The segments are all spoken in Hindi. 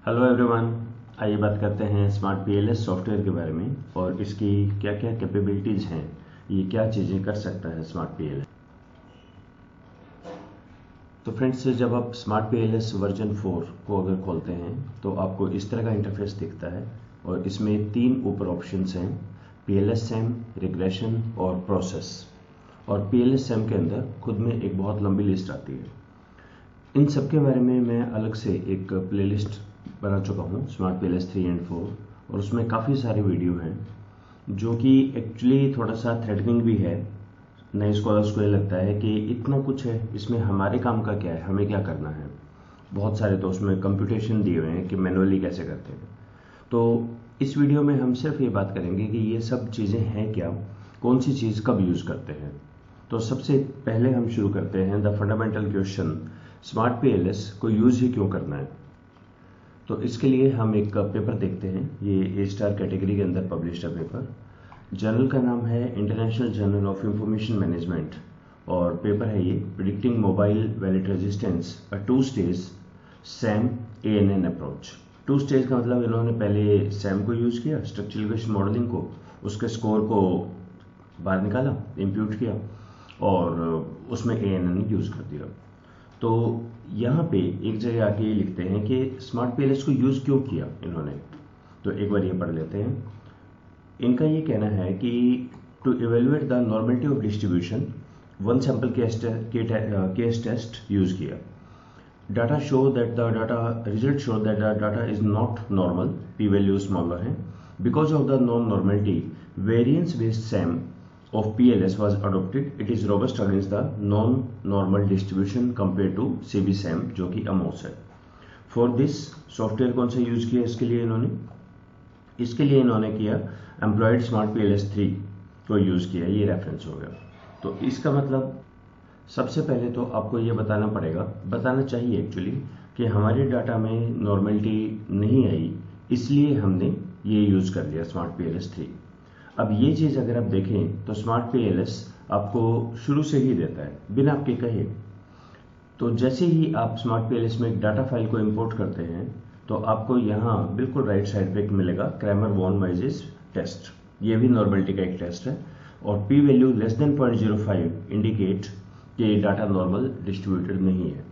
Hello everyone. आइए बात करते हैं स्मार्ट पीएलएस सॉफ्टवेयर के बारे में और इसकी क्या क्या कैपेबिलिटीज़ हैं। ये क्या चीज़ें कर सकता है स्मार्ट पीएलएस। तो फ्रेंड्स, जब आप स्मार्ट पीएलएस वर्जन 4 को अगर खोलते हैं तो आपको इस तरह का इंटरफेस दिखता है और इसमें 3 ऊपर ऑप्शंस हैं, पीएलएस सैम, रिग्रेशन और प्रोसेस। और पीएलएस सैम के अंदर खुद में एक बहुत लंबी लिस्ट आती है। इन सब के बारे में मैं अलग से एक प्लेलिस्ट बना चुका हूँ, स्मार्ट पीएलएस 3 एंड 4, और उसमें काफ़ी सारे वीडियो हैं जो कि एक्चुअली थोड़ा सा थ्रेटनिंग भी है। नए स्कॉलर्स को ये लगता है कि इतना कुछ है, इसमें हमारे काम का क्या है, हमें क्या करना है। बहुत सारे तो उसमें कंप्यूटेशन दिए हुए हैं कि मैनुअली कैसे करते हैं। तो इस वीडियो में हम सिर्फ ये बात करेंगे कि ये सब चीज़ें हैं क्या, कौन सी चीज़ कब यूज़ करते हैं। तो सबसे पहले हम शुरू करते हैं the fundamental question, smart PLS को यूज़ ही क्यों करना है। तो इसके लिए हम एक पेपर देखते हैं। ये A* कैटेगरी के अंदर पब्लिश्ड है पेपर। जर्नल का नाम है international journal of information management और पेपर है ये प्रिडिक्टिंग मोबाइल वैलिड रेजिस्टेंस अ 2-स्टेज सैम ANN अप्रोच। 2 स्टेज का मतलब इन्होंने पहले सैम को यूज़ किया, स्ट्रक्चरल इक्वेशन मॉडलिंग को, उसके स्कोर को बाहर निकाला, इम्प्यूट किया और उसमें ANN यूज़ कर दिया। तो यहाँ पे एक जगह आके ये लिखते हैं कि स्मार्ट पीएलएस को यूज़ क्यों किया इन्होंने। तो एक बार ये पढ़ लेते हैं। इनका ये कहना है कि to evaluate the normality of distribution, one sample KS test use किया। Data show that the data result show that the data is not normal, P value smaller है। Because of the non normality, variance based SEM of PLS was adopted. It is robust against the non-normal distribution compared to CBSAM जो कि AMOS है। For this सॉफ्टवेयर कौन सा यूज किया इसके लिए इन्होंने किया एम्प्लॉयड स्मार्ट PLS 3 को यूज किया। ये रेफरेंस हो गया। तो इसका मतलब सबसे पहले तो आपको ये बताना चाहिए एक्चुअली कि हमारे डाटा में नॉर्मलिटी नहीं आई, इसलिए हमने ये यूज कर लिया स्मार्ट PLS 3। अब ये चीज़ अगर आप देखें तो स्मार्ट पीएलएस आपको शुरू से ही देता है बिना आपके कहे। तो जैसे ही आप स्मार्ट पीएलएस में एक डाटा फाइल को इंपोर्ट करते हैं तो आपको यहाँ बिल्कुल राइट साइड पे एक मिलेगा क्रैमर वॉन माइजेस टेस्ट। ये भी नॉर्मलिटी का एक टेस्ट है और P value less than 0.05 indicate कि डाटा नॉर्मल डिस्ट्रीब्यूटेड नहीं है।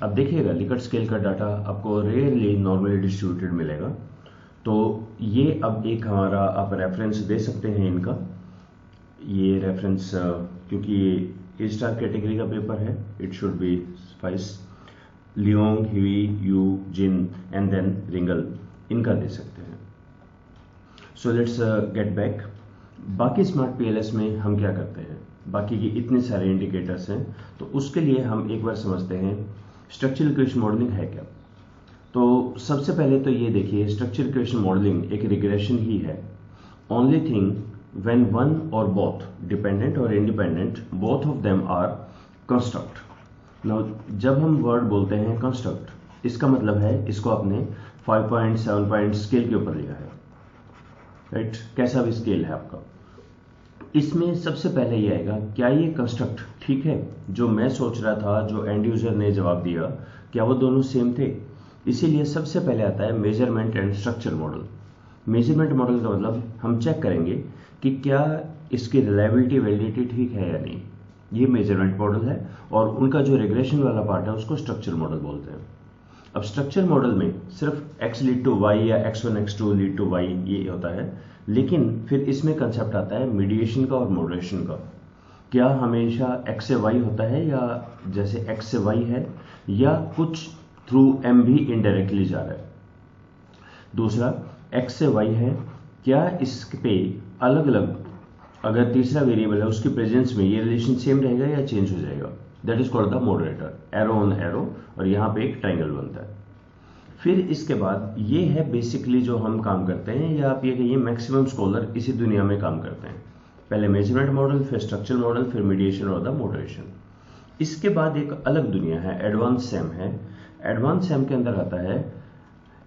अब देखिएगा लिकर्ट स्केल का डाटा आपको रेयरली नॉर्मली डिस्ट्रीब्यूटेड मिलेगा। तो ये अब एक हमारा आप रेफरेंस दे सकते हैं इनका। ये रेफरेंस क्योंकि ये A* कैटेगरी का पेपर है, it should be Spice, Leong, Huey, Yu, Jin and then Ringle, इनका दे सकते हैं। So let's get back. बाकी स्मार्ट पीएलएस में हम क्या करते हैं, बाकी की इतने सारे इंडिकेटर्स हैं, तो उसके लिए हम एक बार समझते हैं स्ट्रक्चरल इक्वेशन मॉडलिंग है क्या। तो सबसे पहले तो ये देखिए, स्ट्रक्चरल इक्वेशन मॉडलिंग एक रिग्रेशन ही है। ओनली थिंग व्हेन वन और बोथ, डिपेंडेंट और independent, both of them are construct. Now जब हम वर्ड बोलते हैं कंस्ट्रक्ट, इसका मतलब है इसको आपने 5 पॉइंट 7 पॉइंट स्केल के ऊपर लिया है, राइट। कैसा भी स्केल है आपका, इसमें सबसे पहले ये आएगा क्या ये कंस्ट्रक्ट ठीक है, जो मैं सोच रहा था, जो एंड यूजर ने जवाब दिया, क्या वो दोनों सेम थे। इसीलिए सबसे पहले आता है measurement and structure model. Measurement model का मतलब हम चेक करेंगे कि क्या इसकी रिलायबिलिटी, वैलिडिटी ठीक है या नहीं। ये मेजरमेंट मॉडल है और उनका जो रिग्रेशन वाला पार्ट है उसको स्ट्रक्चर मॉडल बोलते हैं। अब स्ट्रक्चर मॉडल में सिर्फ x लीड टू y या x1 x2 lead to y ये होता है, लेकिन फिर इसमें कंसेप्ट आता है मीडिएशन का और मॉडरेशन का। क्या हमेशा x से y होता है या जैसे x से y है, या कुछ थ्रू m भी इनडायरेक्टली जा रहा है। दूसरा x से y है, क्या इस पे अलग अलग अगर तीसरा वेरिएबल है उसकी प्रेजेंस में ये रिलेशन सेम रहेगा या चेंज हो जाएगा। That is called the moderator. Arrow on arrow, और यहाँ पे एक ट्राइंगल बनता है। फिर इसके बाद ये है बेसिकली जो हम काम करते हैं, या आप ये कहिए मैक्सिमम स्कॉलर इसी दुनिया में काम करते हैं। पहले मेजरमेंट मॉडल, फिर स्ट्रक्चर मॉडल, फिर मीडिएशन और द मॉडरेशन। इसके बाद एक अलग दुनिया है, एडवांस सैम है। एडवांस सैम के अंदर आता है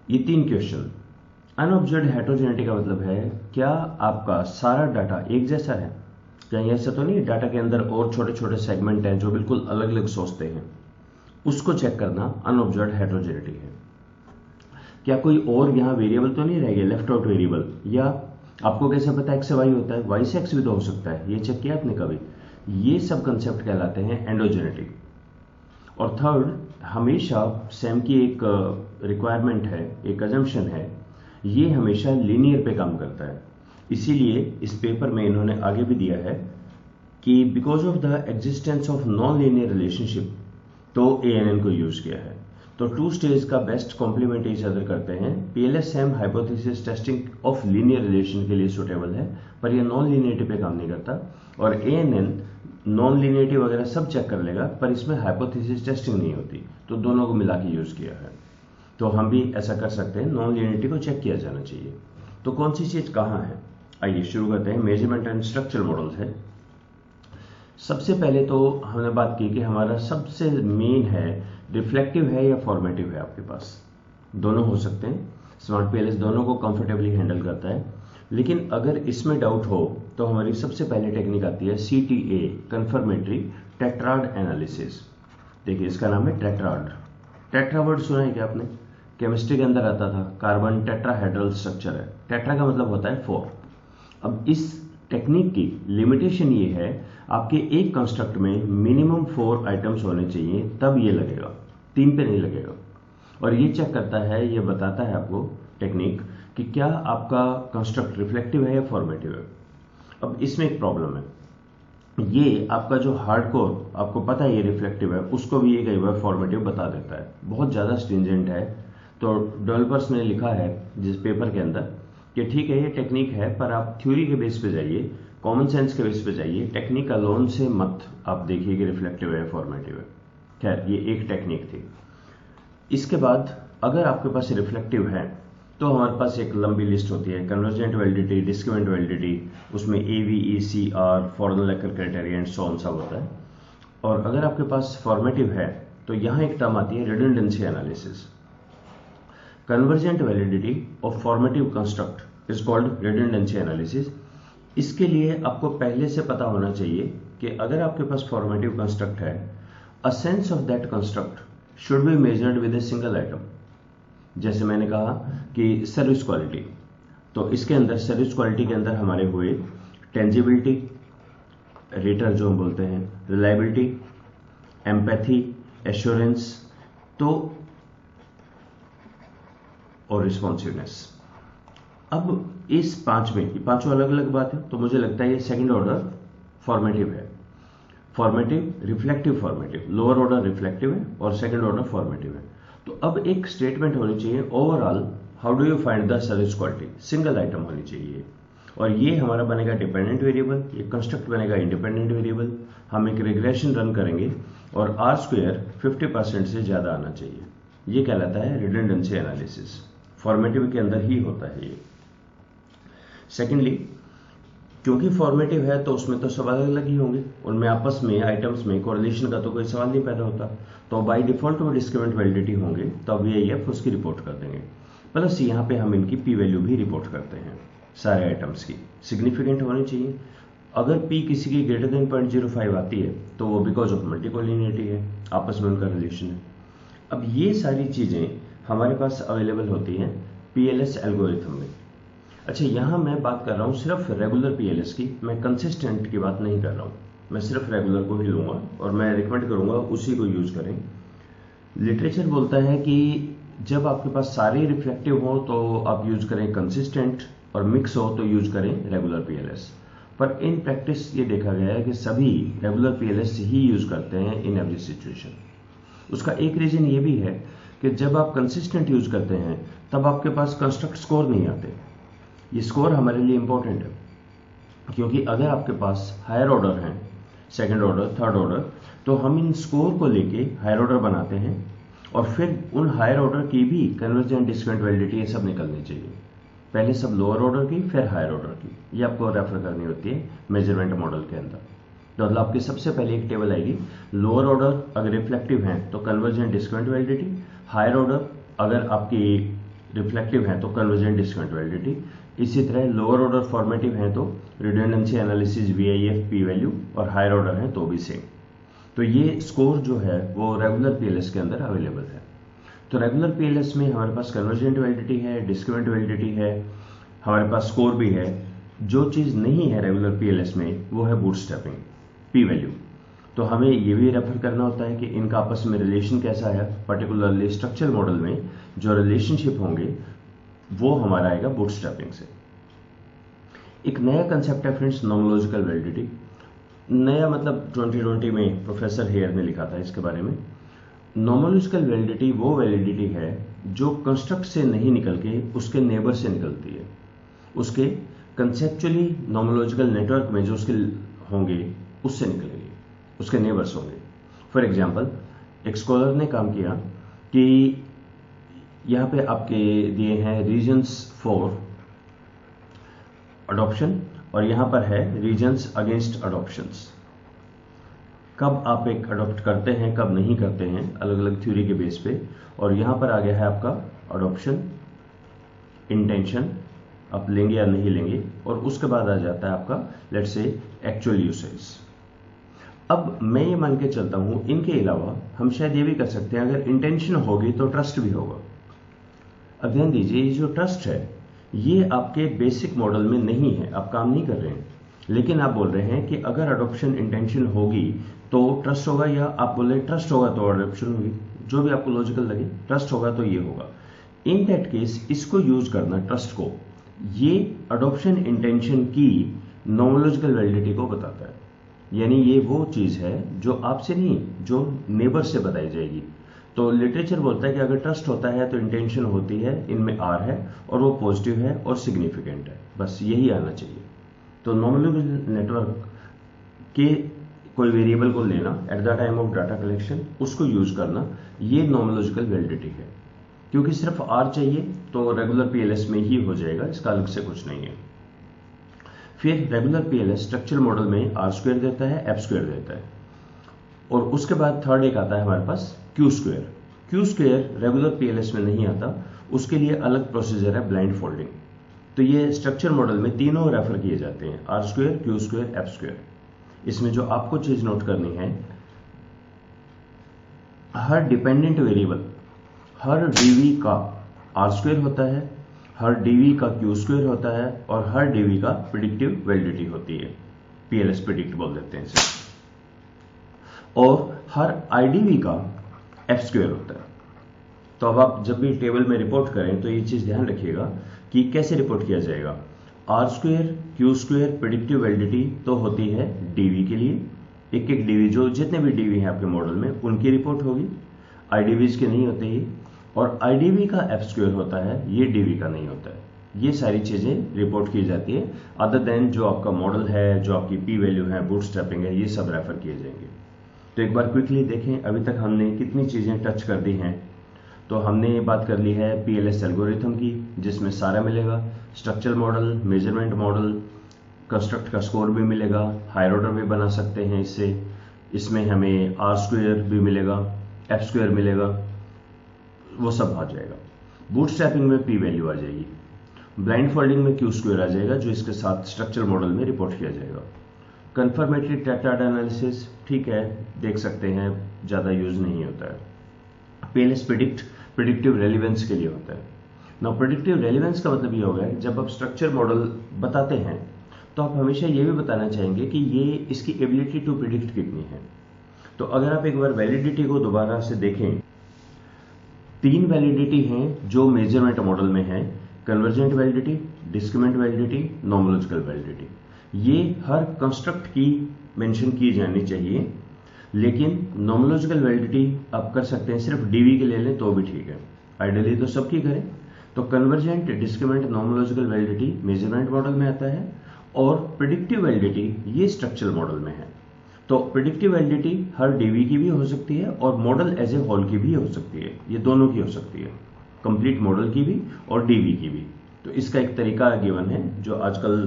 ये 3 क्वेश्चन। अनऑब्जर्व्ड हेटेरोजेनिटी का मतलब है क्या आपका सारा डाटा एक जैसा है, कहीं ऐसा तो नहीं डाटा के अंदर और छोटे छोटे सेगमेंट हैं जो बिल्कुल अलग अलग सोचते हैं, उसको चेक करना अनऑब्जर्व्ड हेटेरोजेनिटी है। क्या कोई और यहाँ वेरिएबल तो नहीं रह गया, लेफ्ट आउट वेरिएबल? या आपको कैसे पता एक्स से वाई होता है? वाई से एक्स भी तो हो सकता है, ये चेक किया आपने कभी? ये सब कंसेप्ट कहलाते हैं एंडोजेनेटिक। और थर्ड, हमेशा सैम की एक रिक्वायरमेंट है, एक अजम्पशन है, ये हमेशा लीनियर पे काम करता है। इसीलिए इस पेपर में इन्होंने आगे भी दिया है कि because of the existence of non linear relationship तो ANN को यूज किया है। तो टू स्टेज का बेस्ट कॉम्प्लीमेंट ईच अदर करते हैं। PLS-SAM hypothesis testing of linear relation के लिए सुटेबल है, पर यह नॉन लीनियरिटी पे काम नहीं करता। और ANN नॉन लीनियरिटी वगैरह सब चेक कर लेगा, पर इसमें हाइपोथेसिस टेस्टिंग नहीं होती, तो दोनों को मिला के यूज किया है। तो हम भी ऐसा कर सकते हैं, नॉन लीनियरिटी को चेक किया जाना चाहिए। तो कौन सी चीज कहाँ है, आइए शुरू करते हैं। मेजरमेंट एंड स्ट्रक्चरल मॉडल्स है। सबसे पहले तो हमने बात की कि हमारा सबसे मेन है रिफ्लेक्टिव है या फॉर्मेटिव है। आपके पास दोनों हो सकते हैं, स्मार्ट PLS दोनों को कंफर्टेबली हैंडल करता है। लेकिन अगर इसमें डाउट हो तो हमारी सबसे पहले टेक्निक आती है CTA, कंफर्मेटरी टेट्राड एनालिसिस। देखिए इसका नाम है टेट्राड। टेट्रा वर्ड सुना है क्या आपने? केमिस्ट्री के अंदर आता था, कार्बन टेट्राहेड्रल स्ट्रक्चर है। टेट्रा का मतलब होता है 4। अब इस टेक्निक की लिमिटेशन ये है, आपके एक कंस्ट्रक्ट में मिनिमम 4 आइटम्स होने चाहिए, तब ये लगेगा, 3 पे नहीं लगेगा। और ये चेक करता है, ये बताता है आपको टेक्निक कि क्या आपका कंस्ट्रक्ट रिफ्लेक्टिव है या फॉर्मेटिव है। अब इसमें एक प्रॉब्लम है, ये आपका जो हार्डकोर आपको पता है ये रिफ्लेक्टिव है, उसको भी ये कई बार फॉर्मेटिव बता देता है, बहुत ज़्यादा स्ट्रिंजेंट है। तो डेवलपर्स ने लिखा है जिस पेपर के अंदर कि ठीक है ये टेक्निक है, पर आप थ्योरी के बेस पे जाइए, कॉमन सेंस के बेस पे जाइए, टेक्निक अलोन से मत आप देखिए कि रिफ्लेक्टिव है फॉर्मेटिव है। खैर ये एक टेक्निक थी। इसके बाद अगर आपके पास रिफ्लेक्टिव है तो हमारे पास एक लंबी लिस्ट होती है, कन्वर्जेंट वैलिडिटी, डिस्क्रिमिनेंट वैलिडिटी, उसमें AVECR, Fornell Larcker criteria and so on सब होता है। और अगर आपके पास फॉर्मेटिव है तो यहाँ एक टर्म आती है redundancy analysis. Convergent validity of formative construct is called redundancy analysis. इसके लिए आपको पहले से पता होना चाहिए कि अगर आपके पास फॉर्मेटिव कंस्ट्रक्ट है, a sense of that construct should be measured with a single item. जैसे मैंने कहा कि सर्विस क्वालिटी, तो इसके अंदर सर्विस क्वालिटी के अंदर हमारे हुए टेंजिबिलिटी, रेटर जो हम बोलते हैं, रिलायबिलिटी, एम्पैथी, एश्योरेंस तो और रिस्पॉन्सिवनेस। अब इस 5 में, ये पांचों अलग अलग बात है, तो मुझे लगता है ये सेकंड ऑर्डर फॉर्मेटिव है। Formative, reflective, formative, lower order reflective है और सेकंड ऑर्डर फॉर्मेटिव है। तो अब एक स्टेटमेंट होनी चाहिए overall, how do you find the service quality, single item होनी चाहिए। और ये हमारा बनेगा डिपेंडेंट वेरिएबल, ये कंस्ट्रक्ट बनेगा इंडिपेंडेंट वेरिएबल। हम एक रिग्रेशन रन करेंगे और R² 50% से ज्यादा आना चाहिए। ये कहलाता है रिडंडेंसी एनालिसिस, फॉर्मेटिव के अंदर ही होता है ये। सेकेंडली, क्योंकि फॉर्मेटिव है तो उसमें तो सब अलग अलग ही होंगे, उनमें आपस में आइटम्स में कोरिलेशन का तो कोई सवाल नहीं पैदा होता, तो बाय डिफॉल्ट वो डिस्क्रिमिनेंट वैलिडिटी होंगे, तो अब VIF उसकी रिपोर्ट कर देंगे। प्लस यहाँ पे हम इनकी P वैल्यू भी रिपोर्ट करते हैं, सारे आइटम्स की सिग्निफिकेंट होनी चाहिए। अगर P किसी की ग्रेटर देन 0.05 आती है तो वो बिकॉज ऑफ मल्टीकोलिनियरिटी है, आपस में उनका रिलेशन है। अब ये सारी चीजें हमारे पास अवेलेबल होती हैं PLS एल्गोरिथम में। अच्छा, यहाँ मैं बात कर रहा हूँ सिर्फ रेगुलर PLS की, मैं कंसिस्टेंट की बात नहीं कर रहा हूँ, मैं सिर्फ रेगुलर को ही लूंगा और मैं रिकमेंड करूंगा उसी को यूज करें। लिटरेचर बोलता है कि जब आपके पास सारे रिफ्लेक्टिव हो तो आप यूज करें कंसिस्टेंट, और मिक्स हो तो यूज करें रेगुलर PLS। पर इन प्रैक्टिस ये देखा गया है कि सभी रेगुलर PLS ही यूज करते हैं इन एवरी सिचुएशन। उसका एक रीजन ये भी है कि जब आप कंसिस्टेंट यूज करते हैं तब आपके पास कंस्ट्रक्ट स्कोर नहीं आते। ये स्कोर हमारे लिए इंपॉर्टेंट है, क्योंकि अगर आपके पास हायर ऑर्डर हैं, सेकंड ऑर्डर, थर्ड ऑर्डर, तो हम इन स्कोर को लेके हायर ऑर्डर बनाते हैं और फिर उन हायर ऑर्डर की भी कन्वर्जेंट, डिस्क्रिमिनेंट वैलिडिटी ये सब निकलनी चाहिए। पहले सब लोअर ऑर्डर की, फिर हायर ऑर्डर की, ये आपको रेफर करनी होती है मेजरमेंट मॉडल के अंदर। तो मतलब आपकी सबसे पहले एक टेबल आएगी, लोअर ऑर्डर अगर रिफ्लेक्टिव है तो convergent, discriminant validity, higher order अगर आपकी रिफ्लेक्टिव है तो कन्वर्जेंट, डिस्क्रिमिनेंट वैलिडिटी, इसी तरह लोअर ऑर्डर फॉर्मेटिव है तो redundancy analysis, VIF, P value, और हायर ऑर्डर है तो भी सेम। तो ये स्कोर जो है वो रेगुलर PLS के अंदर अवेलेबल है। तो रेगुलर पीएलएस में हमारे पास कन्वर्जेंट वैलिडिटी है, डिस्क्रिमिनेंट वैलिडिटी है, हमारे पास स्कोर भी है। जो चीज़ नहीं है रेगुलर पीएलएस में वो है बूटस्ट्रैपिंग, पी वैल्यू। तो हमें ये भी रेफर करना होता है कि इनका आपस में रिलेशन कैसा है। पर्टिकुलरली स्ट्रक्चरल मॉडल में जो रिलेशनशिप होंगे वो हमारा आएगा बूटस्ट्रैपिंग से। एक नया कंसेप्ट है फ्रेंड्स, नॉमोलॉजिकल वैलिडिटी। नया मतलब 2020 में प्रोफेसर हेयर ने लिखा था इसके बारे में। नॉमोलॉजिकल वैलिडिटी वो वैलिडिटी है जो कंस्ट्रक्ट से नहीं निकल के उसके नेबर से निकलती है। उसके कंसेप्चुअली नॉमोलॉजिकल नेटवर्क में जो उसके होंगे उससे निकलेगी, उसके नेबर्स होंगे। फॉर एग्जांपल, एक स्कॉलर ने काम किया कि यहाँ पे आपके दिए हैं रीजन्स फॉर अडॉप्शन और यहाँ पर है रीजन्स अगेंस्ट अडॉप्शंस। कब आप एक अडॉप्ट करते हैं, कब नहीं करते हैं, अलग अलग थ्योरी के बेस पे। और यहाँ पर आ गया है आपका अडॉप्शन, इंटेंशन, आप लेंगे या नहीं लेंगे, और उसके बाद आ जाता है आपका लेट्स से एक्चुअल यूसेज। अब मैं ये मान के चलता हूँ इनके अलावा हम शायद ये भी कर सकते हैं, अगर इंटेंशन होगी तो ट्रस्ट भी होगा। अब ध्यान दीजिए, ये जो ट्रस्ट है ये आपके बेसिक मॉडल में नहीं है, आप काम नहीं कर रहे हैं, लेकिन आप बोल रहे हैं कि अगर अडॉप्शन इंटेंशन होगी तो ट्रस्ट होगा, या आप बोल रहे हैं ट्रस्ट होगा तो अडॉप्शन होगी, जो भी आपको लॉजिकल लगे। ट्रस्ट होगा तो ये होगा। इन दैट केस इसको यूज करना, ट्रस्ट को, ये अडॉप्शन इंटेंशन की नॉमोलॉजिकल वैलिडिटी को बताता है। यानी ये वो चीज है जो आपसे नहीं, जो नेबर से बताई जाएगी। तो लिटरेचर बोलता है कि अगर ट्रस्ट होता है तो इंटेंशन होती है, इनमें आर है और वो पॉजिटिव है और सिग्निफिकेंट है, बस यही आना चाहिए। तो नॉमोलॉजिकल नेटवर्क के कोई वेरिएबल को लेना at the time of data collection, उसको यूज करना, ये नॉमोलॉजिकल वैलिडिटी है। क्योंकि सिर्फ आर चाहिए तो रेगुलर पीएलएस में ही हो जाएगा, इसका अलग से कुछ नहीं है। फिर रेगुलर पीएलएस स्ट्रक्चरल मॉडल में आर स्क्वायर देता है, एफ स्क्वायर देता है, और उसके बाद थर्ड एक आता है हमारे पास Q square. Q square regular PLS में नहीं आता, उसके लिए अलग प्रोसीजर है ब्लाइंड फोल्डिंग। तो ये स्ट्रक्चर मॉडल में तीनों रेफर किए जाते हैं, R square, Q square, F square. इसमें जो आपको चीज नोट करनी है, हर डिपेंडेंट वेरिएबल, हर डीवी का आर स्क्वायर होता है, हर डीवी का क्यू स्क्वायर होता है, और हर डीवी का प्रिडिक्टिव वैलिडिटी होती है, पीएलएस प्रिडिक्ट बोल देते हैं इसे, और हर आईडीवी का एफ स्क्वायर होता है। तो अब आप जब भी टेबल में रिपोर्ट करें तो ये चीज ध्यान रखिएगा कि कैसे रिपोर्ट किया जाएगा। R square, Q square, predictive validity तो होती है डीवी के लिए, एक एक डीवी, जो जितने भी डीवी हैं आपके मॉडल में उनकी रिपोर्ट होगी, आईडीवीज के नहीं होते ये। और आईडीवी का एफ स्क्वायर होता है, ये डीवी का नहीं होता है। ये सारी चीजें रिपोर्ट की जाती है, अदर देन जो आपका मॉडल है, जो आपकी पी वैल्यू है, बूटस्ट्रैपिंग है, ये सब रेफर किए जाएंगे। तो एक बार क्विकली देखें अभी तक हमने कितनी चीजें टच कर दी हैं। तो हमने बात कर ली है पीएलएस एल्गोरिथम की, जिसमें सारा मिलेगा, structural model, measurement model, construct का स्कोर भी मिलेगा, हायर ऑर्डर भी बना सकते हैं इससे। इसमें हमें आर स्क्वायर भी मिलेगा, एफ स्क्वायर मिलेगा, वो सब आ जाएगा। बूटस्ट्रैपिंग में पी वैल्यू आ जाएगी, ब्लाइंड फोल्डिंग में क्यू स्क्वायर आ जाएगा, जो इसके साथ स्ट्रक्चरल मॉडल में रिपोर्ट किया जाएगा। कंफर्मेटरी टेट्राड एनालिसिस ठीक है, देख सकते हैं, ज़्यादा यूज नहीं होता है। पीएलएस प्रिडिक्टिव रेलिवेंस के लिए होता है ना। प्रिडिक्टिव रेलिवेंस का मतलब ये होगा जब आप स्ट्रक्चर मॉडल बताते हैं तो आप हमेशा ये भी बताना चाहेंगे कि ये इसकी एबिलिटी टू प्रिडिक्ट कितनी है। तो अगर आप एक बार वैलिडिटी को दोबारा से देखें, 3 वैलिडिटी हैं जो मेजरमेंट मॉडल में है, convergent validity, discriminant validity, nomological validity. ये हर कंस्ट्रक्ट की मेंशन की जानी चाहिए, लेकिन नॉमोलॉजिकल वैलिडिटी आप कर सकते हैं सिर्फ डीवी के ले लें तो भी ठीक है, आइडियली तो सबकी करें। तो convergent, discriminant, nomological validity measurement model में आता है, और प्रिडिक्टिव वैलिडिटी ये स्ट्रक्चरल मॉडल में है। तो प्रिडिक्टिव वैलिडिटी हर डीवी की भी हो सकती है और मॉडल एज ए होल की भी हो सकती है, ये दोनों की हो सकती है, कंप्लीट मॉडल की भी और डीवी की भी। तो इसका एक तरीका गिवन है जो आजकल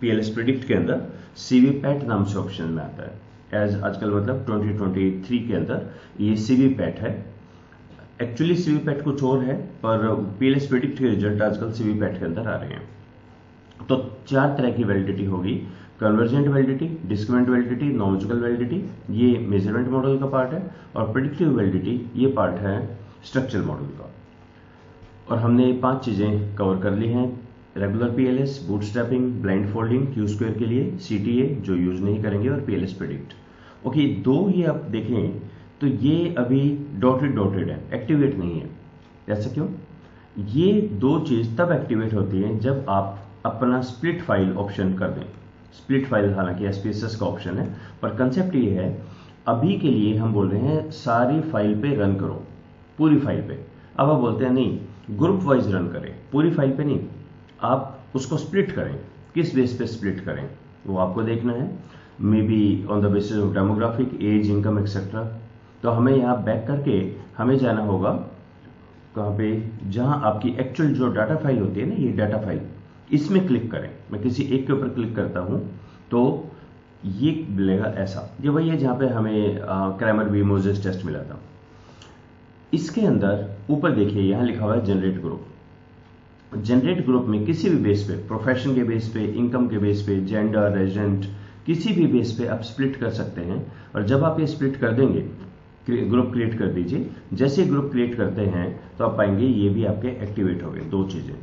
पीएलएस प्रिडिक्ट के अंदर सीवीपैट नाम से ऑप्शन में आता है। एज आजकल मतलब 2023 के अंदर ये सीवीपैट है। एक्चुअली सीवीपैट कुछ और है, पर पीएलएस प्रिडिक्ट के रिजल्ट आजकल सीवीपैट के अंदर आ रहे हैं। तो 4 तरह की वैलिडिटी होगी, convergent validity, discriminant validity, nomological validity, ये मेजरमेंट मॉडल का पार्ट है, और प्रिडिक्टिव वैलिडिटी ये पार्ट है स्ट्रक्चरल मॉडल का। और हमने 5 चीज़ें कवर कर ली हैं, regular PLS, bootstrapping, blindfolding, Q square के लिए, सीटीए जो यूज़ नहीं करेंगे, और पीएलएस प्रेडिक्ट। ओके, 2 ये आप देखें तो ये अभी डॉटेड है, एक्टिवेट नहीं है। ऐसा क्यों? ये 2 चीज़ तब एक्टिवेट होती है जब आप अपना स्प्लिट फाइल ऑप्शन कर दें। स्प्लिट फाइल हालांकि एसपीएसएस का ऑप्शन है, पर कंसेप्ट ये है अभी के लिए हम बोल रहे हैं सारी फाइल पे रन करो, पूरी फाइल पे। अब आप बोलते हैं नहीं, ग्रुप वाइज रन करें, पूरी फाइल पे नहीं, आप उसको स्प्लिट करें। किस बेस पे स्प्लिट करें वो आपको देखना है, may be on the basis of demographic, age, income etcetera. तो हमें यहाँ बैक करके हमें जाना होगा कहाँ पे, जहाँ आपकी एक्चुअल जो डाटा फाइल होती है ना, ये डाटा फाइल, इसमें क्लिक करें। मैं किसी एक के ऊपर क्लिक करता हूँ तो ये मिलेगा ऐसा, ये वही है जहाँ पे हमें क्रैमर वी मोजेस टेस्ट मिला था। इसके अंदर ऊपर देखिए यहाँ लिखा हुआ है जनरेट ग्रुप। जनरेट ग्रुप में किसी भी बेस पे, प्रोफेशन के बेस पे, इनकम के बेस पे, जेंडर, रेजिडेंट, किसी भी बेस पे आप स्प्लिट कर सकते हैं। और जब आप ये स्प्लिट कर देंगे, ग्रुप क्रिएट कर दीजिए। जैसे ग्रुप क्रिएट करते हैं तो आप पाएंगे ये भी आपके एक्टिवेट हो गए, 2 चीज़ें,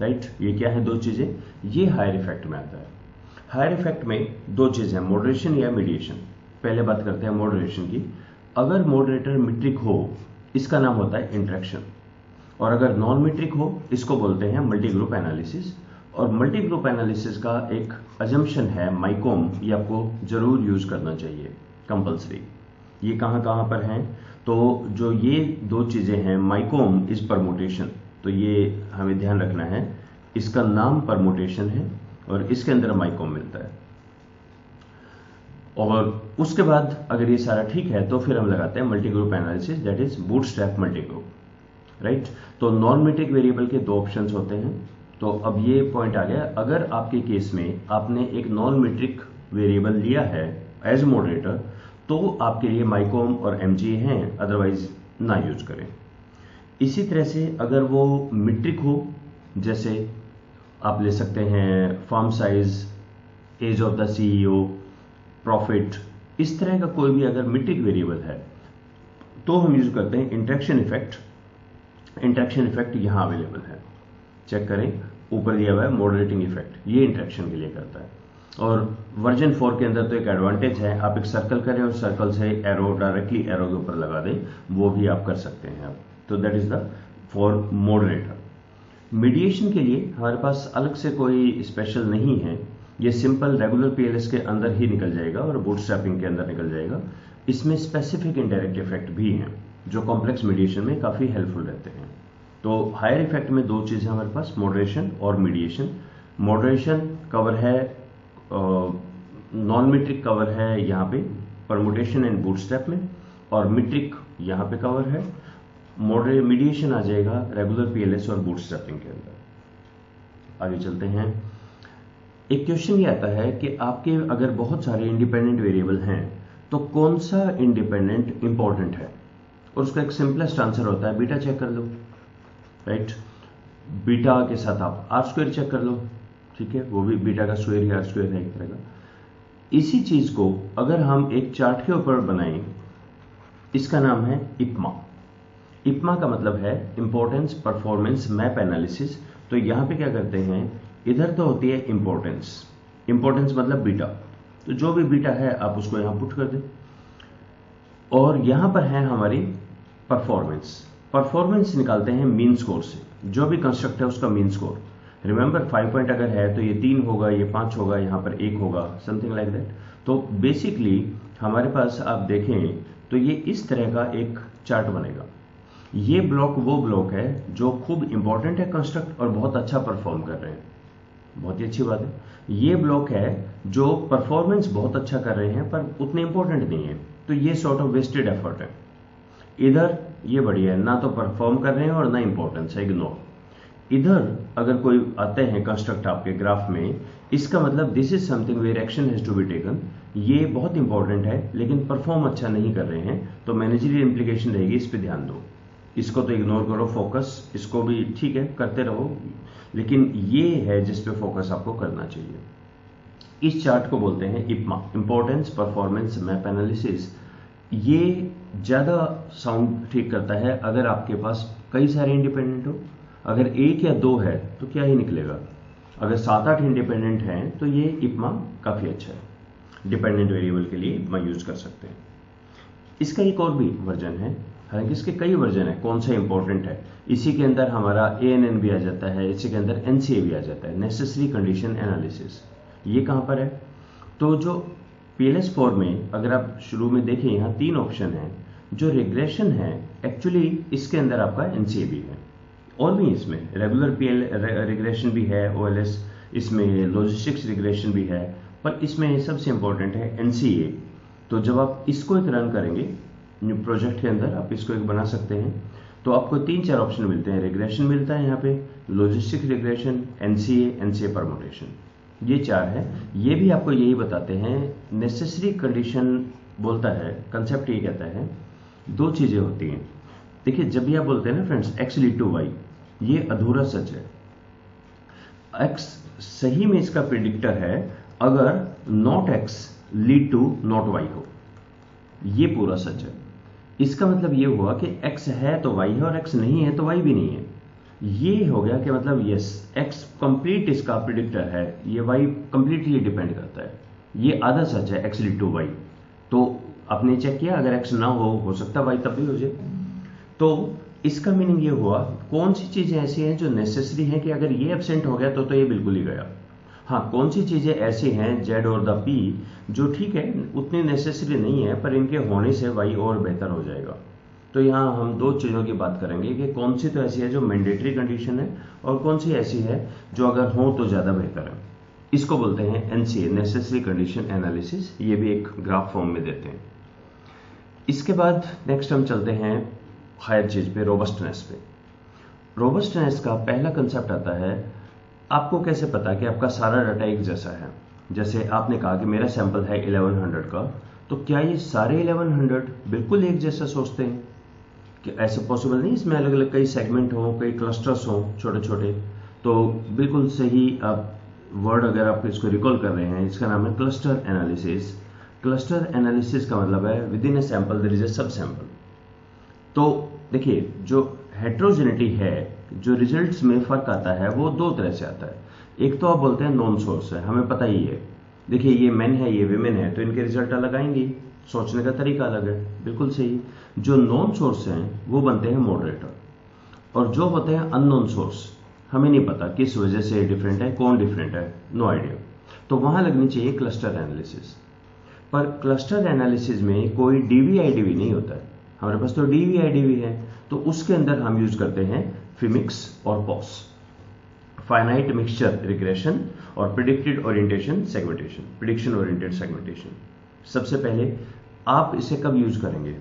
राइट। ये क्या है 2 चीज़ें? ये हायर इफेक्ट में आता है। हायर इफेक्ट में 2 चीज़ें हैं, मॉडरेशन या मीडिएशन। पहले बात करते हैं मॉडरेशन की। अगर मॉडरेटर मीट्रिक हो, इसका नाम होता है इंटरेक्शन, और अगर नॉन मीट्रिक हो, इसको बोलते हैं मल्टी ग्रुप एनालिसिस। और मल्टी ग्रुप एनालिसिस का एक अजम्पशन है माइकॉम, ये आपको जरूर यूज करना चाहिए, कंपल्सरी। ये कहाँ कहाँ पर हैं? तो जो ये 2 चीज़ें हैं, माइकॉम इज परमुटेशन, तो ये हमें ध्यान रखना है, इसका नाम परमुटेशन है और इसके अंदर माइकॉम मिलता है। और उसके बाद अगर ये सारा ठीक है तो फिर हम लगाते हैं multi group analysis, that is bootstrap multi group, right. तो नॉन मीट्रिक वेरिएबल के 2 ऑप्शंस होते हैं। तो अब ये पॉइंट आ गया, अगर आपके केस में आपने एक नॉन मीट्रिक वेरिएबल लिया है एज मॉडरेटर, तो आपके लिए माइकॉम और एमजी हैं, अदरवाइज ना यूज करें। इसी तरह से अगर वो मीट्रिक हो, जैसे आप ले सकते हैं firm size, age of the CEO, profit, इस तरह का कोई भी अगर मीट्रिक वेरिएबल है तो हम यूज करते हैं इंटरेक्शन इफेक्ट। इंटरेक्शन इफेक्ट यहां अवेलेबल है, चेक करें, ऊपर दिया हुआ है मॉडरेटिंग इफेक्ट, ये इंटरेक्शन के लिए करता है। और वर्जन 4 के अंदर तो एक एडवांटेज है, आप एक सर्कल करें और सर्कल से एरो डायरेक्टली एरो के ऊपर लगा दें, वो भी आप कर सकते हैं। तो that is the for moderator. Mediation के लिए हमारे पास अलग से कोई स्पेशल नहीं है, ये सिंपल रेगुलर पीएलएस के अंदर ही निकल जाएगा और बूटस्ट्रैपिंग के अंदर निकल जाएगा। इसमें स्पेसिफिक इनडायरेक्ट इफेक्ट भी हैं जो कॉम्प्लेक्स मीडिएशन में काफ़ी हेल्पफुल रहते हैं। तो हायर इफेक्ट में 2 चीज़ें हमारे पास, मॉडरेशन और मीडिएशन। मॉडरेशन कवर है, नॉन मीट्रिक कवर है यहाँ पे परमुटेशन एंड बूटस्ट्रैप में, और मीट्रिक यहाँ पे कवर है। मीडिएशन आ जाएगा रेगुलर पीएलएस और बूटस्ट्रैपिंग के अंदर। आगे चलते हैं। एक क्वेश्चन ये आता है कि आपके अगर बहुत सारे इंडिपेंडेंट वेरिएबल हैं तो कौन सा इंडिपेंडेंट इंपॉर्टेंट है, और उसका एक सिंपलेस्ट आंसर होता है बीटा चेक कर लो, राइट। बीटा के साथ आप आर स्क्वायर चेक कर लो, ठीक है, वो भी बीटा का स्क्वायर ही आर स्क्वायर है एक तरह का। इसी चीज को अगर हम एक चार्ट के ऊपर बनाएं, इसका नाम है इप्मा। इप्मा का मतलब है इंपॉर्टेंस परफॉर्मेंस मैप एनालिसिस। तो यहां पे क्या करते हैं, इधर तो होती है इंपॉर्टेंस, इंपॉर्टेंस मतलब बीटा, तो जो भी बीटा है आप उसको यहां पुट कर दें। और यहां पर है हमारी परफॉर्मेंस। परफॉर्मेंस निकालते हैं मीन स्कोर से, जो भी कंस्ट्रक्ट है उसका मीन स्कोर। रिमेंबर 5 पॉइंट अगर है तो ये 3 होगा, ये 5 होगा, यहाँ पर 1 होगा, समथिंग लाइक दैट। तो बेसिकली हमारे पास आप देखें तो ये इस तरह का एक चार्ट बनेगा। ये ब्लॉक वो ब्लॉक है जो खूब इंपॉर्टेंट है कंस्ट्रक्ट और बहुत अच्छा परफॉर्म कर रहे हैं, बहुत ही अच्छी बात है। ये ब्लॉक है जो परफॉर्मेंस बहुत अच्छा कर रहे हैं पर उतने इंपॉर्टेंट नहीं है, तो ये सॉर्ट ऑफ वेस्टेड एफर्ट है। इधर ये बढ़िया है, ना तो परफॉर्म कर रहे हैं और ना इंपॉर्टेंस है, इग्नोर। इधर अगर कोई आते हैं कंस्ट्रक्ट आपके ग्राफ में, इसका मतलब this is something where action has to be taken, ये बहुत इंपॉर्टेंट है लेकिन परफॉर्म अच्छा नहीं कर रहे हैं, तो मैनेजरियल इंप्लीकेशन रहेगी, इस पे ध्यान दो। इसको तो इग्नोर करो, फोकस इसको भी ठीक है करते रहो, लेकिन ये है जिस पे फोकस आपको करना चाहिए। इस चार्ट को बोलते हैं इप्मा, इंपॉर्टेंस परफॉर्मेंस मैप एनालिसिस। ये ज़्यादा साउंड ठीक करता है अगर आपके पास कई सारे इंडिपेंडेंट हो। अगर एक या दो है तो क्या ही निकलेगा। अगर 7-8 इंडिपेंडेंट हैं तो ये इप्मा काफ़ी अच्छा है, डिपेंडेंट वेरिएबल के लिए इप्मा यूज़ कर सकते हैं। इसका एक और भी वर्जन है, हालांकि इसके कई वर्जन है, कौन सा इंपॉर्टेंट है। इसी के अंदर हमारा ANN भी आ जाता है, इसी के अंदर NCA भी आ जाता है, नेसेसरी कंडीशन एनालिसिस। ये कहाँ पर है, तो जो PLS4 में अगर आप शुरू में देखें यहाँ 3 ऑप्शन हैं। जो रिग्रेशन है एक्चुअली इसके अंदर आपका NCA भी है, और भी इसमें रेगुलर रिग्रेशन भी है, OLS, इसमें लॉजिस्टिक्स रिग्रेशन भी है, पर इसमें सबसे इंपॉर्टेंट है NCA। तो जब आप इसको एक रन करेंगे न्यू प्रोजेक्ट के अंदर, आप इसको एक बना सकते हैं, तो आपको 3-4 ऑप्शन मिलते हैं। रिग्रेशन मिलता है यहाँ पे, लॉजिस्टिक रिग्रेशन, NCA परमुटेशन, ये 4 है। ये भी आपको यही बताते हैं। नेसेसरी कंडीशन बोलता है, कंसेप्ट ये कहता है 2 चीज़ें होती हैं। देखिए जब भी आप बोलते हैं ना friends x lead to y, ये अधूरा सच है। x सही में इसका प्रिडिक्टर है अगर not x lead to not y हो, ये पूरा सच है। इसका मतलब ये हुआ कि x है तो y है और x नहीं है तो y भी नहीं है। ये हो गया कि मतलब यस x कंप्लीट इसका प्रिडिक्टर है, ये y कंप्लीटली डिपेंड करता है। ये आधा सच है, x लीड टू y। तो आपने चेक किया अगर x ना हो सकता y तब भी हो जाए। तो इसका मीनिंग ये हुआ कौन सी चीजें ऐसी हैं जो नेसेसरी हैं कि अगर ये एब्सेंट हो गया तो ये बिल्कुल ही गया। हाँ, कौन सी चीजें ऐसी हैं z और द p जो ठीक है उतनी नेसेसरी नहीं है पर इनके होने से y और बेहतर हो जाएगा। तो यहाँ हम 2 चीज़ों की बात करेंगे कि कौन सी तो ऐसी है जो मैंडेटरी कंडीशन है और कौन सी ऐसी है जो अगर हो तो ज़्यादा बेहतर है। इसको बोलते हैं NCA, नेसेसरी कंडीशन एनालिसिस। ये भी एक ग्राफ फॉर्म में देते हैं। इसके बाद नेक्स्ट हम चलते हैं हायर चीज़ पे, रोबस्टनेस पे। रोबस्टनेस का पहला कंसेप्ट आता है, आपको कैसे पता कि आपका सारा डाटा एक जैसा है। जैसे आपने कहा कि मेरा सैंपल है 1100 का, तो क्या ये सारे 1100 बिल्कुल एक जैसा सोचते हैं कि ऐसे पॉसिबल नहीं, इसमें अलग अलग कई सेगमेंट हों, कई क्लस्टर्स हों छोटे छोटे। तो बिल्कुल सही आप वर्ड अगर आप इसको रिकॉल कर रहे हैं, इसका नाम है क्लस्टर एनालिसिस। क्लस्टर एनालिसिस का मतलब है within a sample there is a subsample. तो देखिए जो हेट्रोजेनिटी है, जो रिजल्ट्स में फर्क आता है वो 2 तरह से आता है। एक तो आप बोलते हैं नॉन सोर्स है, हमें पता ही है, देखिए ये मेन है ये विमेन है तो इनके रिजल्ट अलग आएंगे, सोचने का तरीका अलग है, बिल्कुल सही। जो नॉन सोर्स हैं वो बनते हैं मॉडरेटर, और जो होते हैं अननोन सोर्स हमें नहीं पता किस वजह से डिफरेंट है, कौन डिफरेंट है, नो आइडिया, तो वहां लगनी चाहिए क्लस्टर एनालिसिस। पर क्लस्टर एनालिसिस में कोई DV-IDV नहीं होता है, हमारे पास तो DV-IDV है, तो उसके अंदर हम यूज करते हैं फिमिक्स और पॉस, फाइनाइट मिक्सचर रिग्रेशन और predicted orientation segmentation, prediction oriented segmentation. सबसे पहले आप इसे कब यूज करेंगे,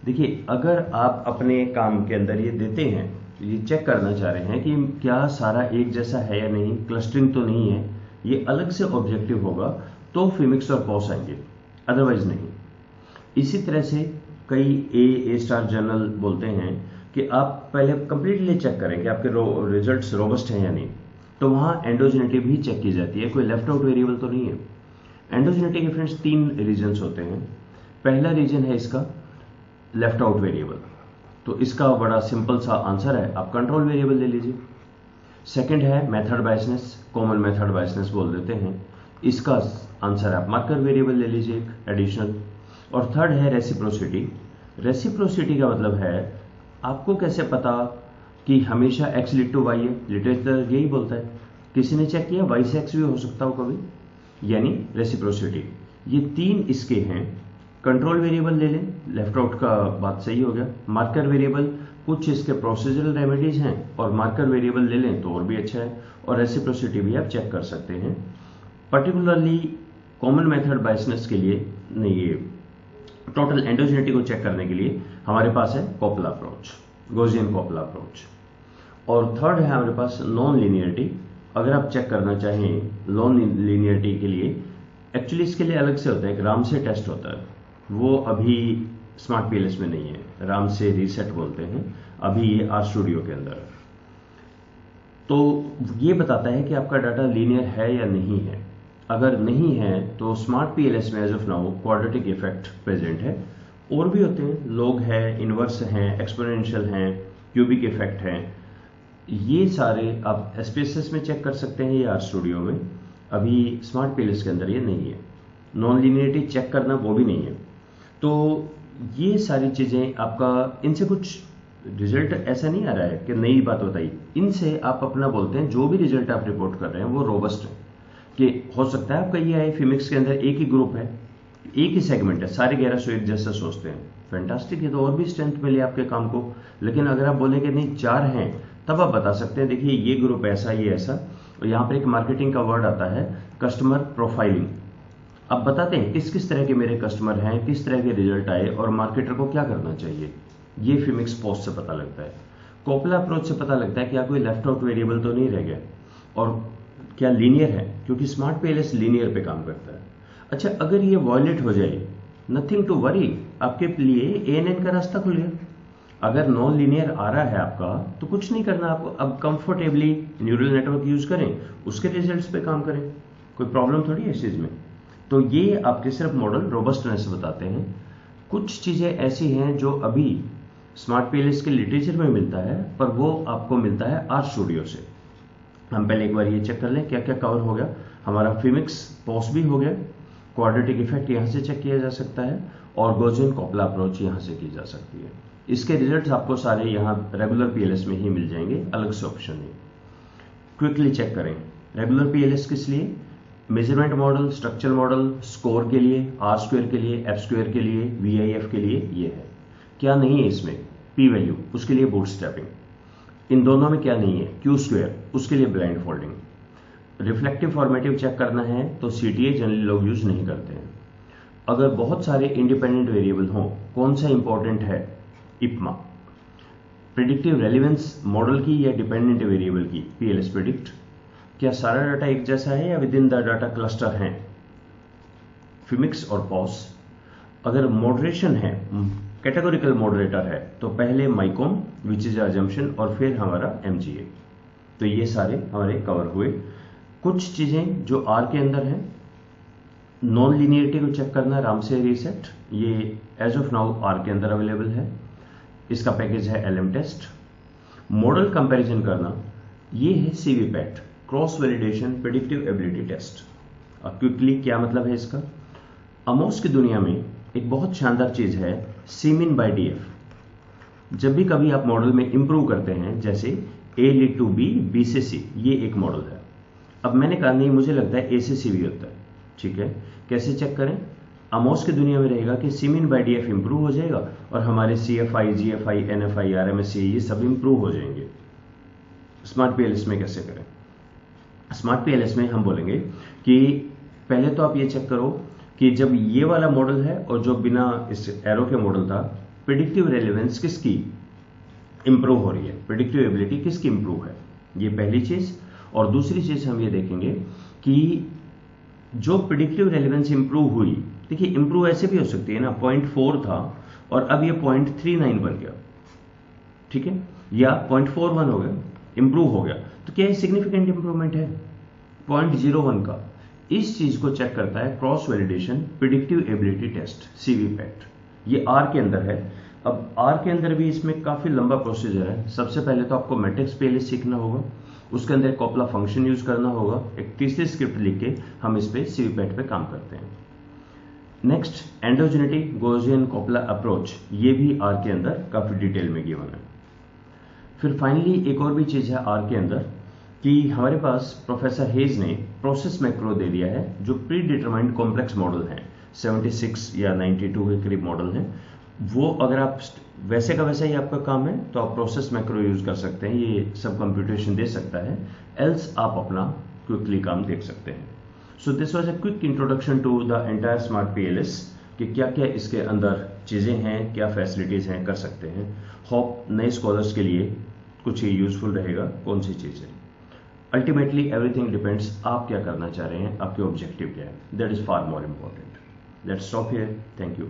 देखिए अगर आप अपने काम के अंदर ये देते हैं, ये चेक करना चाह रहे हैं कि क्या सारा एक जैसा है या नहीं, क्लस्टरिंग तो नहीं है, ये अलग से ऑब्जेक्टिव होगा तो फिमिक्स और पॉस आएंगे, अदरवाइज नहीं। इसी तरह से कई ए स्टार जर्नल बोलते हैं कि आप पहले कंप्लीटली चेक करें कि आपके रिजल्ट्स रोबस्ट हैं या नहीं, तो वहाँ एंडोजेनिटी भी चेक की जाती है, कोई लेफ्ट आउट वेरिएबल तो नहीं है। एंडोजेनिटी के फ्रेंड्स 3 रीजन्स होते हैं। पहला रीजन है इसका लेफ्ट आउट वेरिएबल, तो इसका बड़ा सिंपल सा आंसर है, आप कंट्रोल वेरिएबल ले लीजिए। सेकंड है method biasness, common method biasness बोल देते हैं, इसका आंसर आप मार्कर वेरिएबल ले लीजिए एक एडिशनल। और थर्ड है रेसिप्रोसिटी। रेसिप्रोसिटी का मतलब है आपको कैसे पता कि हमेशा x लीड टू y है, लिटरेचर यही बोलता है, किसी ने चेक किया y से x भी हो सकता हो कभी, यानी रेसिप्रोसिटी। ये 3 इसके हैं। कंट्रोल वेरिएबल ले लें, लेफ्ट आउट का बात सही हो गया। मार्कर वेरिएबल कुछ इसके प्रोसीजरल रेमेडीज हैं, और मार्कर वेरिएबल ले लें तो और भी अच्छा है, और रेसिप्रोसिटी भी आप चेक कर सकते हैं। पर्टिकुलरली कॉमन मेथड बायसनेस के लिए नहीं, ये टोटल एंडोजेनिटी को चेक करने के लिए हमारे पास है कोपला अप्रोच, गॉसियन कोपला अप्रोच। और थर्ड है हमारे पास नॉन लीनियरिटी। अगर आप चेक करना चाहें नॉन लीनियरिटी के लिए, एक्चुअली इसके लिए अलग से होता है, एक रामसे टेस्ट होता है, वो अभी स्मार्ट PLS में नहीं है, रामसे रीसेट बोलते हैं, अभी ये RStudio के अंदर है। तो ये बताता है कि आपका डाटा लीनियर है या नहीं है। अगर नहीं है तो स्मार्ट PLS में as of now quadratic effect present है, और भी होते हैं, लॉग है, इनवर्स हैं, एक्सपोनेंशियल हैं, क्यूबिक इफेक्ट हैं। ये सारे आप SPSS में चेक कर सकते हैं या RStudio में। अभी स्मार्ट PLS के अंदर ये नहीं है। नॉन लीनियरिटी चेक करना वो भी नहीं है। तो ये सारी चीज़ें आपका, इनसे कुछ रिजल्ट ऐसा नहीं आ रहा है कि नई बात बताई, इनसे आप अपना बोलते हैं जो भी रिजल्ट आप रिपोर्ट कर रहे हैं वो रोबस्ट है। कि हो सकता है आपका ये है फिमिक्स के अंदर एक ही ग्रुप है, एक ही सेगमेंट है, सारे 1100 एक जैसा सोचते हैं, फैंटास्टिक है, तो और भी स्ट्रेंथ मिले आपके काम को। लेकिन अगर आप बोले कि नहीं 4 हैं, तब आप बता सकते हैं देखिए ये ग्रुप ऐसा, ये ऐसा। और यहाँ पर एक मार्केटिंग का वर्ड आता है कस्टमर प्रोफाइलिंग। अब बताते हैं किस किस तरह के मेरे कस्टमर हैं, किस तरह के रिजल्ट आए और मार्केटर को क्या करना चाहिए। ये फिमिक्स पोस्ट से पता लगता है। कोपला अप्रोच से पता लगता है क्या कोई लेफ्ट आउट वेरिएबल तो नहीं रह गया और क्या लीनियर है, क्योंकि स्मार्ट PLS लीनियर पे काम करता है। अच्छा, अगर ये वॉयलेट हो जाए, नथिंग टू वरी, आपके लिए ANN का रास्ता खुल गया। अगर नॉन लीनियर आ रहा है आपका तो कुछ नहीं करना आपको, अब कंफर्टेबली न्यूरल नेटवर्क यूज करें, उसके रिजल्ट्स पे काम करें, कोई प्रॉब्लम थोड़ी है इस चीज में। तो ये आपके सिर्फ मॉडल रोबस्टनेस बताते हैं। कुछ चीजें ऐसी हैं जो अभी स्मार्ट PLS के लिटरेचर में मिलता है, पर वो आपको मिलता है RStudio से। हम पहले एक बार ये चेक कर लें क्या क्या कवर हो गया। हमारा फिमिक्स पोस्ट भी हो गया, क्वाड्रेटिक इफेक्ट यहाँ से चेक किया जा सकता है और गॉसियन कोपला अप्रोच यहाँ से की जा सकती है। इसके रिजल्ट्स आपको सारे यहाँ रेगुलर PLS में ही मिल जाएंगे, अलग से ऑप्शन नहीं। क्विकली चेक करें, रेगुलर PLS किस लिए, measurement model, structure model, score के लिए, R² के लिए, F² के लिए, VIF के लिए ये है। क्या नहीं है इसमें, P वैल्यू, उसके लिए बूटस्ट्रैपिंग। इन दोनों में क्या नहीं है, Q², उसके लिए blindfolding. Reflective formative check करना है तो CTA जनरली लोग यूज नहीं करते हैं। अगर बहुत सारे इंडिपेंडेंट वेरिएबल हों, कौन सा इंपॉर्टेंट है, IPMA। प्रिडिक्टिव रेलिवेंस मॉडल की या डिपेंडेंट वेरिएबल की, PLS प्रिडिक्ट। क्या सारा डाटा एक जैसा है या with in the data cluster है, फिमिक्स और पॉस। अगर मॉडरेशन है, कैटेगोरिकल मॉडरेटर है, तो पहले माइकॉम विच इज अजम्पशन और फिर हमारा MGA। तो ये सारे हमारे कवर हुए। कुछ चीजें जो R के अंदर हैं, नॉन लीनियरिटी को चेक करना, रामसे रीसेट, ये एज ऑफ नाउ R के अंदर अवेलेबल है। इसका पैकेज है LM टेस्ट। मॉडल कंपैरिजन करना, ये है CVPAT, cross validation predictive ability test. अब क्विकली क्या मतलब है इसका, अमोस की दुनिया में एक बहुत शानदार चीज है Cmin by DF। जब भी कभी आप मॉडल में इंप्रूव करते हैं, जैसे A lead to B, B से C, ये एक मॉडल है। अब मैंने कहा नहीं, मुझे लगता है A से C भी होता है, ठीक है। कैसे चेक करें, अमोस की दुनिया में रहेगा कि Cmin by DF इंप्रूव हो जाएगा और हमारे CFI, GFI, NFI, RMSE ये सब इंप्रूव हो जाएंगे। स्मार्ट PLS में कैसे करें, स्मार्ट PLS में हम बोलेंगे कि पहले तो आप ये चेक करो कि जब ये वाला मॉडल है और जो बिना इस एरो के मॉडल था, प्रिडिक्टिव रेलेवेंस किसकी इंप्रूव हो रही है, प्रिडिक्टिव एबिलिटी किसकी इंप्रूव है, ये पहली चीज। और दूसरी चीज हम ये देखेंगे कि जो प्रिडिक्टिव रेलेवेंस इंप्रूव हुई, देखिए इंप्रूव ऐसे भी हो सकती है ना, 0.4 था और अब ये 0.39 बन गया, ठीक है, या 0.41 हो गया, इंप्रूव हो गया, तो क्या ये सिग्निफिकेंट इंप्रूवमेंट है 0.01 का। इस चीज को चेक करता है cross validation predictive ability test, CVPAT। ये R के अंदर है। अब R के अंदर भी इसमें काफी लंबा प्रोसीजर है। सबसे पहले तो आपको मैट्रिक्स PLS सीखना होगा, उसके अंदर कोपला फंक्शन यूज करना होगा, एक तीसरी स्क्रिप्ट लिख के हम इस पे CVPAT पे काम करते हैं। नेक्स्ट, एंडोजेनेटी गॉसियन कोपला अप्रोच, ये भी R के अंदर काफी डिटेल में गिवन है। फिर फाइनली एक और भी चीज है R के अंदर कि हमारे पास प्रोफेसर हेज ने प्रोसेस मैक्रो दे दिया है, जो प्री डिटरमाइंड कॉम्प्लेक्स मॉडल है, 76 या 92 के करीब मॉडल है। वो अगर आप वैसे का वैसा ही आपका काम है तो आप प्रोसेस मैक्रो यूज कर सकते हैं, ये सब कंप्यूटेशन दे सकता है, एल्स आप अपना क्विकली काम देख सकते हैं। So this was a quick introduction to the entire smart PLS कि क्या क्या इसके अंदर चीजें हैं, क्या फैसिलिटीज हैं, कर सकते हैं। होप नए स्कॉलर्स के लिए कुछ ही यूजफुल रहेगा कौन सी चीज है। अल्टीमेटली एवरीथिंग डिपेंड्स आप क्या करना चाह रहे हैं, आपके ऑब्जेक्टिव क्या है, that is far more important. Let's stop here, thank you.